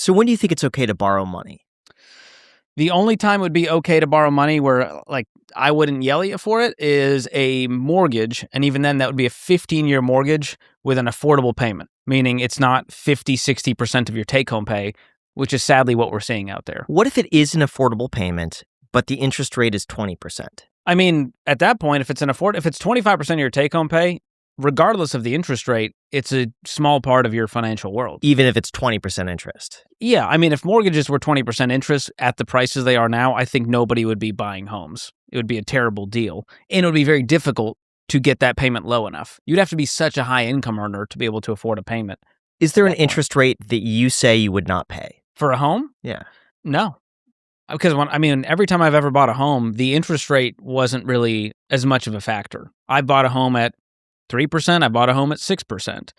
So when do you think it's okay to borrow money? The only time it would be okay to borrow money where, like, I wouldn't yell at you for it is a mortgage, and even then, that would be a 15-year mortgage with an affordable payment, meaning it's not 50, 60% of your take-home pay, which is sadly what we're seeing out there. What if it is an affordable payment, but the interest rate is 20%? I mean, at that point, if it's 25% of your take-home pay, regardless of the interest rate, it's a small part of your financial world. Even if it's 20% interest? Yeah, I mean, if mortgages were 20% interest at the prices they are now, I think nobody would be buying homes. It would be a terrible deal, and it would be very difficult to get that payment low enough. You'd have to be such a high income earner to be able to afford a payment. Is there an interest rate that you say you would not pay? For a home? Yeah. No. Because every time I've ever bought a home, the interest rate wasn't really as much of a factor. I bought a home at 3%, I bought a home at 6%.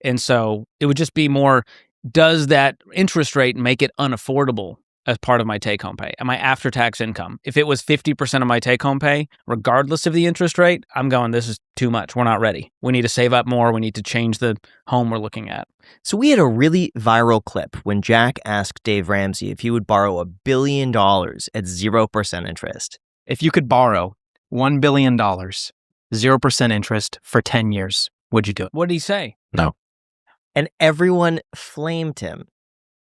And so it would just be more, does that interest rate make it unaffordable as part of my take-home pay and my after-tax income? If it was 50% of my take-home pay, regardless of the interest rate, I'm going, this is too much. We're not ready. We need to save up more. We need to change the home we're looking at. So we had a really viral clip when Jack asked Dave Ramsey if he would borrow $1 billion at 0% interest. If you could borrow $1 billion, 0% interest for 10 years, would you do it? What did he say? No. And everyone flamed him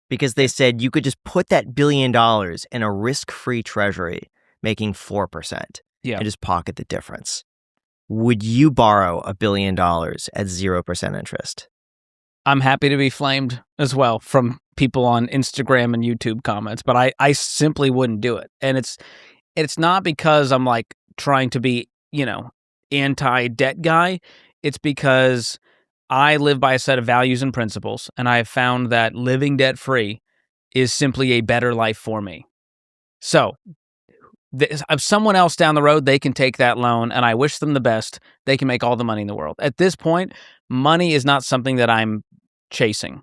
because they said you could just put that $1 billion in a risk-free treasury making 4% and just pocket the difference. Would you borrow $1 billion at 0% interest? I'm happy to be flamed as well from people on Instagram and YouTube comments, but I simply wouldn't do it. And it's not because I'm like trying to be, anti-debt guy. It's because I live by a set of values and principles, and I have found that living debt-free is simply a better life for me. So if someone else down the road, they can take that loan, and I wish them the best. They can make all the money in the world. At this point, money is not something that I'm chasing.